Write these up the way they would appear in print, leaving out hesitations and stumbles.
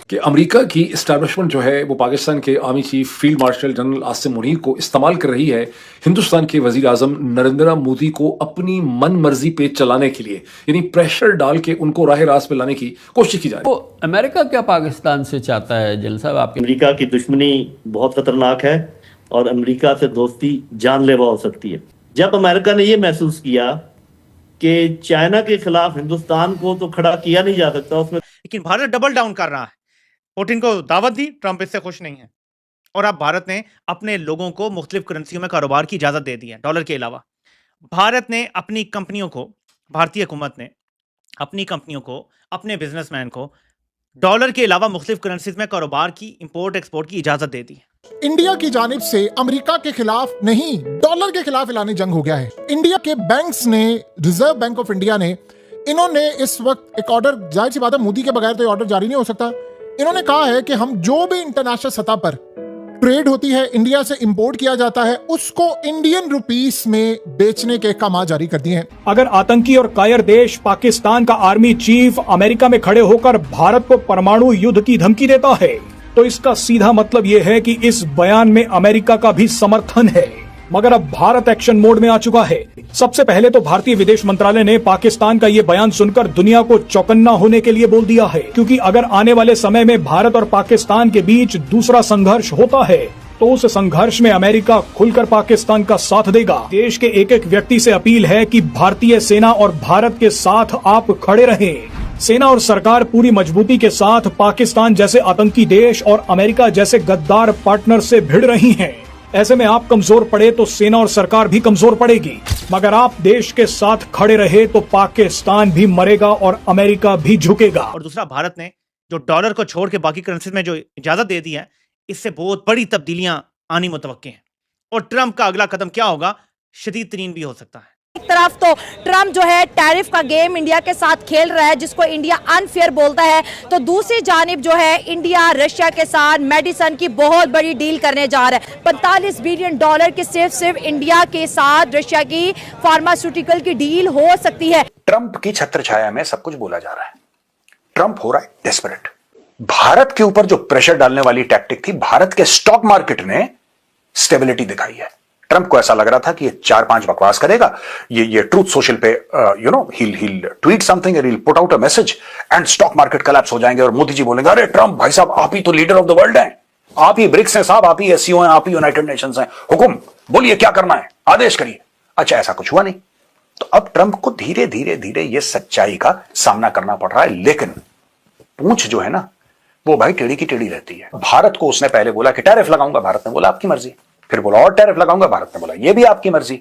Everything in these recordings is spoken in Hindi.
कि अमेरिका की इस्टेब्लिशमेंट जो है वो पाकिस्तान के army chief field marshal general Asim Munir को इस्तेमाल कर रही है हिंदुस्तान के वजीर आजम नरेंद्र मोदी को अपनी मन मर्जी पे चलाने के लिए, यानी प्रेशर डाल के उनको राह रास्त पे लाने की कोशिश की जा रही है। तो अमेरिका क्या पाकिस्तान से चाहता है जनरल साहब आपके? अमेरिका की दुश्मनी बहुत खतरनाक है और अमेरिका से दोस्ती जानलेवा हो सकती है। जब अमेरिका ने यह महसूस किया कि चाइना के खिलाफ हिंदुस्तान को तो खड़ा किया नहीं जा सकता, उसमें लेकिन भारत डबल डाउन कर रहा है। पुतिन को दावत दी, ट्रंप इससे खुश नहीं है और अब भारत ने अपने लोगों को मुख्तलिफ करेंसियों में कारोबार की इजाजत दे दी है। डॉलर के अलावा भारत ने अपनी कंपनियों को, भारतीय हुकूमत ने अपनी कंपनियों को, अपने बिजनेसमैन को डॉलर के अलावा मुख्तलिफ करेंसीज में कारोबार की, इंपोर्ट एक्सपोर्ट की इजाजत दे दी है। इंडिया की जानिब से अमेरिका के खिलाफ नहीं, डॉलर के खिलाफ ऐलानी जंग हो गया है। इंडिया के बैंक्स ने, रिजर्व बैंक ऑफ इंडिया ने, इन्होंने इस वक्त एक ऑर्डर, जाहिर सी बात है मोदी के बगैर तो ऑर्डर जारी नहीं हो सकता, इन्होंने कहा है कि हम जो भी इंटरनेशनल सतह पर ट्रेड होती है, इंडिया से इंपोर्ट किया जाता है, उसको इंडियन रुपीस में बेचने के अहकाम जारी कर दिए हैं। अगर आतंकी और कायर देश पाकिस्तान का आर्मी चीफ अमेरिका में खड़े होकर भारत को परमाणु युद्ध की धमकी देता है तो इसका सीधा मतलब ये है कि इस बयान में अमेरिका का भी समर्थन है। मगर अब भारत एक्शन मोड में आ चुका है। सबसे पहले तो भारतीय विदेश मंत्रालय ने पाकिस्तान का ये बयान सुनकर दुनिया को चौकन्ना होने के लिए बोल दिया है, क्योंकि अगर आने वाले समय में भारत और पाकिस्तान के बीच दूसरा संघर्ष होता है तो उस संघर्ष में अमेरिका खुलकर पाकिस्तान का साथ देगा। देश के एक एक व्यक्ति से अपील है कि भारतीय सेना और भारत के साथ आप खड़े रहें। सेना और सरकार पूरी मजबूती के साथ पाकिस्तान जैसे आतंकी देश और अमेरिका जैसे गद्दार पार्टनर से भिड़ रही हैं। ऐसे में आप कमजोर पड़े तो सेना और सरकार भी कमजोर पड़ेगी, मगर आप देश के साथ खड़े रहे तो पाकिस्तान भी मरेगा और अमेरिका भी झुकेगा। और दूसरा, भारत ने जो डॉलर को छोड़ के बाकी करेंसी में जो इजाजत दे दी है, इससे बहुत बड़ी तब्दीलियां आनी मुतवक्के हैं और ट्रंप का अगला कदम क्या होगा, शदीद तरीन भी हो सकता है। एक तरफ तो ट्रम्प जो है टैरिफ का गेम इंडिया के साथ खेल रहा है, जिसको इंडिया अनफेयर बोलता है, तो दूसरी जानिब जो है इंडिया रशिया के साथ मेडिसिन की बहुत बड़ी डील करने जा रहा है। 45 बिलियन डॉलर की सिर्फ इंडिया के साथ रशिया की फार्मास्यूटिकल की डील हो सकती है। ट्रंप की छत्र छाया में सब कुछ बोला जा रहा है। ट्रंप हो रहा है डेस्परेट। भारत के ऊपर जो प्रेशर डालने वाली टैक्टिक थी, भारत के स्टॉक मार्केट ने स्टेबिलिटी दिखाई है। ट्रंप को ऐसा लग रहा था कि ये 4-5 बकवास करेगा, ये ट्रूथ सोशल पे he'll tweet something and he'll put out a message and stock market collapse हो जाएंगे और मोदी जी बोलेंगे, अरे ट्रंप भाई साहब आप ही तो लीडर ऑफ द वर्ल्ड हैं, आप ही ब्रिक्स हैं साहब, आप ही एससीओ हैं, आप ही यूनाइटेड नेशंस हैं, हुकुम बोलिए क्या करना है, आदेश करिए। अच्छा, ऐसा कुछ हुआ नहीं। तो अब ट्रंप को धीरे धीरे धीरे ये सच्चाई का सामना करना पड़ रहा है, लेकिन पूंछ जो है ना वो भाई टेढ़ी की टेढ़ी रहती है। भारत को उसने पहले बोला कि टैरिफ लगाऊंगा, भारत ने बोला आपकी मर्जी, फिर बोला और टैरिफ लगाऊंगा, भारत ने बोला ये भी आपकी मर्जी,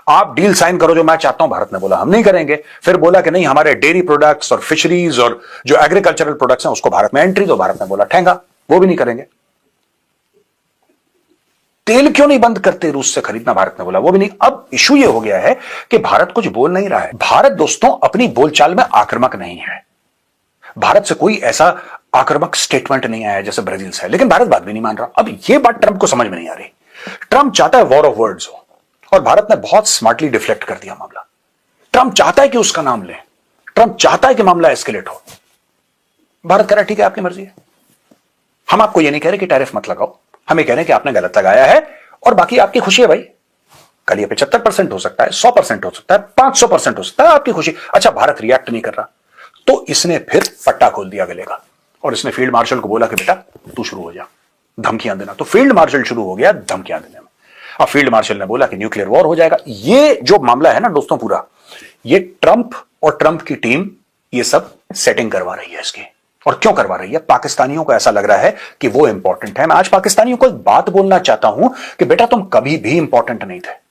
आप डील साइन करो जो मैं चाहता हूं, भारत ने बोला हम नहीं करेंगे, फिर बोला कि नहीं हमारे डेयरी प्रोडक्ट्स और फिशरीज और जो एग्रीकल्चरल प्रोडक्ट्स हैं उसको भारत में एंट्री दो, भारत ने बोला ठेंगा, वो भी नहीं करेंगे। तेल क्यों नहीं बंद करते रूस से खरीदना, भारत ने बोला वो भी नहीं। अब इशू ये हो गया है कि भारत कुछ बोल नहीं रहा है। भारत दोस्तों अपनी बोलचाल में आक्रामक नहीं है, भारत से कोई ऐसा आक्रामक स्टेटमेंट नहीं आया जैसे ब्राजील से है, लेकिन भारत बात भी नहीं मान रहा। अब यह बात ट्रंप को समझ में नहीं आ रही। ट्रंप चाहता है वॉर ऑफ वर्ड्स हो और भारत ने बहुत स्मार्टली डिफ्लेक्ट कर दिया मामला। ट्रंप चाहता है कि उसका नाम ले, ट्रंप चाहता है कि मामला एस्केलेट हो। भारत कह रहा है ठीक है आपकी मर्जी है, हम आपको यह नहीं कह रहे कि टैरिफ मत लगाओ, हम ये कह रहे हैं कि आपने गलत लगाया है और बाकी आपकी खुशी है भाई। कल ये 75% हो सकता है, 100% हो सकता है, 500% हो सकता है, आपकी खुशी। अच्छा, भारत रिएक्ट नहीं कर रहा तो इसने फिर पट्टा खोल दिया गले का और इसने फील्ड मार्शल को बोला कि बेटा तू शुरू हो जा धमकियां देना। तो फील्ड मार्शल शुरू हो गया धमकियां देने में। अब फील्ड मार्शल ने बोला कि न्यूक्लियर वॉर हो जाएगा। ये जो मामला है ना दोस्तों, पूरा ये ट्रंप और ट्रंप की टीम ये सब सेटिंग करवा रही है इसकी। और क्यों करवा रही है? पाकिस्तानियों को ऐसा लग रहा है कि वो इंपॉर्टेंट है। मैं आज पाकिस्तानियों को एक बात बोलना चाहता हूं कि बेटा तुम कभी भी इंपॉर्टेंट नहीं थे।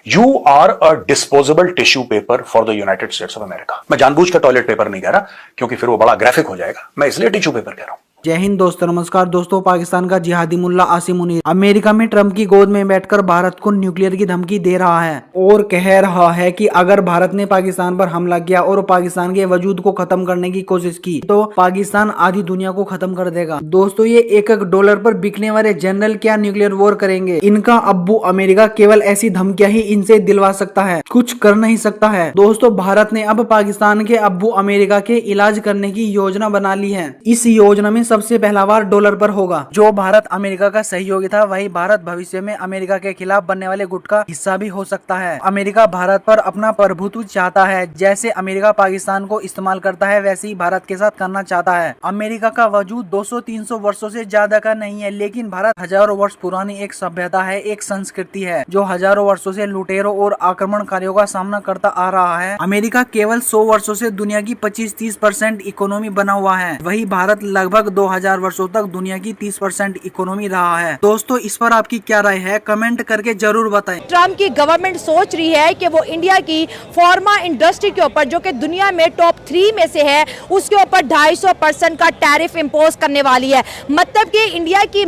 You are a disposable tissue paper for the United States of America. मैं जानबूझ कर टॉयलेट पेपर नहीं कह रहा क्योंकि फिर वो बड़ा ग्राफिक हो जाएगा, मैं इसलिए टिश्यू पेपर कह रहा हूं। जय हिंद दोस्तों, नमस्कार दोस्तों। पाकिस्तान का जिहादी मुल्ला आसिम मुनीर अमेरिका में ट्रंप की गोद में बैठकर भारत को न्यूक्लियर की धमकी दे रहा है और कह रहा है कि अगर भारत ने पाकिस्तान पर हमला किया और पाकिस्तान के वजूद को खत्म करने की कोशिश की तो पाकिस्तान आधी दुनिया को खत्म कर देगा। दोस्तों, ये $1 पर बिकने वाले जनरल क्या न्यूक्लियर वॉर करेंगे? इनका अब्बू अमेरिका केवल ऐसी धमकियां ही इनसे दिलवा सकता है, कुछ कर नहीं सकता है। दोस्तों, भारत ने अब पाकिस्तान के अब्बू अमेरिका के इलाज करने की योजना बना ली है। इस योजना में सबसे पहला वार डॉलर पर होगा। जो भारत अमेरिका का सहयोगी था, वही भारत भविष्य में अमेरिका के खिलाफ बनने वाले गुट का हिस्सा भी हो सकता है। अमेरिका भारत पर अपना प्रभुत्व चाहता है। जैसे अमेरिका पाकिस्तान को इस्तेमाल करता है, वैसे ही भारत के साथ करना चाहता है। अमेरिका का वजूद 200-300 वर्षों से ज्यादा का नहीं है, लेकिन भारत हजारों वर्ष पुरानी एक सभ्यता है, एक संस्कृति है जो हजारों वर्षों से लुटेरों और आक्रमणकारियों का सामना करता आ रहा है। अमेरिका केवल 100 वर्षों से दुनिया की 25-30% इकोनॉमी बना हुआ है, वही भारत लगभग 2000 वर्षों तक दुनिया की 30% इकोनॉमी रहा है। दोस्तों, इस पर आपकी क्या राय है? कमेंट करके जरूर बताएं। ट्रम्प की गवर्नमेंट सोच रही है कि वो इंडिया की फार्मा इंडस्ट्री के ऊपर, जो कि दुनिया में टॉप 3 में से है, उसके ऊपर 250% का टैरिफ इम्पोज करने वाली है। मतलब कि इंडिया की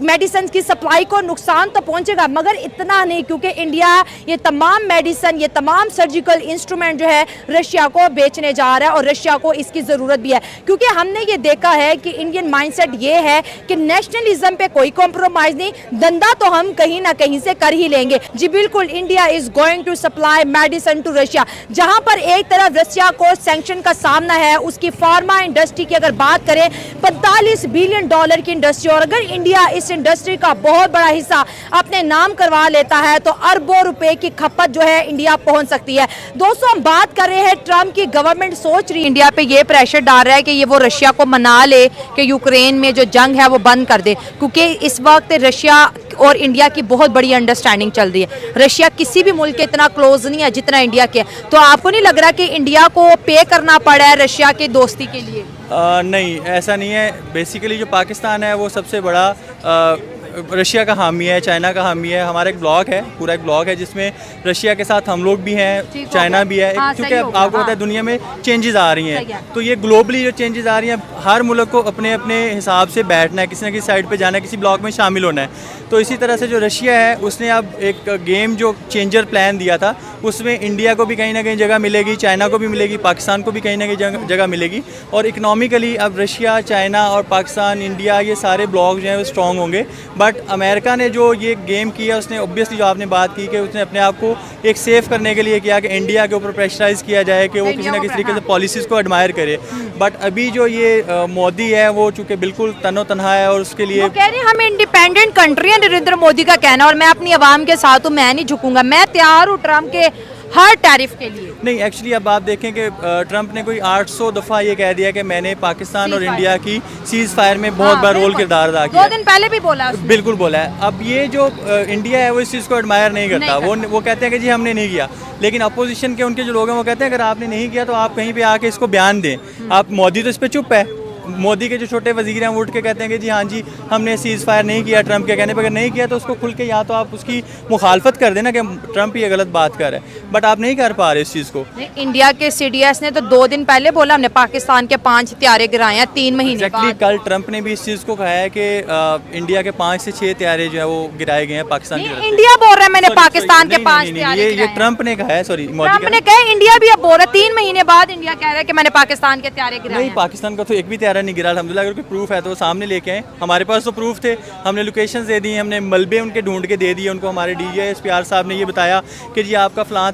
मेडिसिन की सप्लाई को नुकसान तो पहुंचेगा, मगर इतना नहीं, क्योंकि इंडिया ये तमाम मेडिसिन, ये तमाम सर्जिकल इंस्ट्रूमेंट जो है रशिया को बेचने जा रहा है और रशिया को इसकी ज़रूरत भी है। क्योंकि हमने ये देखा है कि इंडियन माइंडसेट ये है कि नेशनलिज्म पे कोई कॉम्प्रोमाइज़ नहीं, धंधा तो हम कहीं ना कहीं से कर ही लेंगे। जी बिल्कुल, India is going to supply medicine to Russia. जहाँ पर एक तरफ रशिया को सैंक्शन का सामना है, उसकी फार्मा इंडस्ट्री की अगर बात करें, $45 बिलियन की इंडस्ट्री, और अगर इंडिया इस इंडस्ट्री का बहुत बड़ा हिस्सा अपने नाम करवा लेता है तो अरबों रुपए की खपत जो है इंडिया पहुंच सकती है। दोस्तों, हम बात कर रहे हैं ट्रम्प की गवर्नमेंट सोच रही इंडिया पे ये प्रेशर डाल रहा है कि ये वो रशिया को मना ले कि यूक्रेन में जो जंग है वो बंद कर दे, क्योंकि इस वक्त रशिया और इंडिया की बहुत बड़ी अंडरस्टैंडिंग चल रही है। रशिया किसी भी मुल्क के इतना क्लोज नहीं है जितना इंडिया के। तो आपको नहीं लग रहा कि इंडिया को पे करना पड़ा है रशिया की दोस्ती के लिए? नहीं, ऐसा नहीं है। बेसिकली जो पाकिस्तान है वो सबसे बड़ा रशिया का हामी है, चाइना का हामी है। हमारा एक ब्लॉग है, पूरा एक ब्लॉग है जिसमें रशिया के साथ हम लोग भी हैं, चाइना भी है। हाँ, क्योंकि आपको पता है दुनिया में चेंजेस आ रही हैं, तो ये ग्लोबली जो चेंजेस आ रही हैं, हर मुल्क को अपने अपने हिसाब से बैठना है, किसी न किसी साइड पे जाना है, किसी ब्लॉक में शामिल होना है। तो इसी तरह से जो रशिया है उसने अब एक गेम जो चेंजर प्लान दिया था, उसमें इंडिया को भी कहीं ना कहीं जगह मिलेगी, चाइना को भी मिलेगी, पाकिस्तान को भी कहीं ना कहीं जगह मिलेगी। और इकनॉमिकली अब रशिया, चाइना और पाकिस्तान, इंडिया, ये सारे ब्लॉक जो हैं वो स्ट्रॉन्ग होंगे। बट अमेरिका ने जो ये गेम किया, उसने ऑब्वियसली जो आपने बात की कि उसने अपने आप को एक सेफ करने के लिए किया कि इंडिया के ऊपर प्रेशराइज किया जाए कि वो किसी ना किसी तरीके से पॉलिसीज़ को एडमायर करे। बट अभी जो ये मोदी है वो चूँकि बिल्कुल तनो तनहा है और उसके लिए कह रहे हैं हम इंडिपेंडेंट कंट्री है, नरेंद्र मोदी का कहना, और मैं अपनी आवाम के साथ हूँ, मैं नहीं झुकूंगा, मैं तैयार हूँ ट्रम्प के हर टैरिफ के लिए। नहीं, एक्चुअली अब आप देखें कि ट्रंप ने कोई 800 दफ़ा ये कह दिया कि मैंने पाकिस्तान और इंडिया की सीज़ फायर में बहुत बड़ा रोल किरदार अदा किया। 2 दिन पहले भी बोला, बिल्कुल बोला है। अब ये जो इंडिया है वो इस चीज़ को एडमायर नहीं करता, वो कहते हैं कि जी हमने नहीं किया। लेकिन अपोजिशन के उनके जो लोग हैं वो कहते हैं अगर आपने नहीं किया तो आप कहीं पे आके इसको बयान दें। आप मोदी तो इस पर चुप है। मोदी के जो छोटे वजीर हैं वो उठ के कहते हैं कि जी हाँ जी हमने सीज़ फायर नहीं किया, ट्रंप के कहने पर। अगर नहीं किया तो उसको खुल के या तो आप उसकी मुखालफत कर देना कि ट्रंप ये गलत बात कर रहा है, बट आप नहीं कर पा रहे इस चीज़ को। इंडिया के CDS ने तो 2 दिन पहले बोला हमने पाकिस्तान के 5 हथियारे गिराए हैं 3 महीने बाद। कल ट्रंप ने भी इस चीज़ को कहा है कि इंडिया के 5 से 6 हथियारे जो है वो गिराए गए हैं पाकिस्तान की तरफ से। इंडिया बोल रहा है मैंने पाकिस्तान के 5 हथियारे ये ट्रंप ने कहा है, सॉरी ट्रंप ने कहा। इंडिया भी अब बोल रहा है 3 महीने बाद इंडिया कह रहा है कि मैंने पाकिस्तान के हथियारे गिराए। नहीं, पाकिस्तान का तो एक भी हथियारा नहीं गिरा। अल्हम्दुलिल्लाह, अगर कोई प्रूफ है तो सामने लेके आए। हमारे पास तो प्रूफ थे, हमने लोकेशन दे दी, हमने मलबे उनके ढूंढ के दे दिए उनको। हमारे DGI SPR साहब ने ये बताया कि जी आपका फलां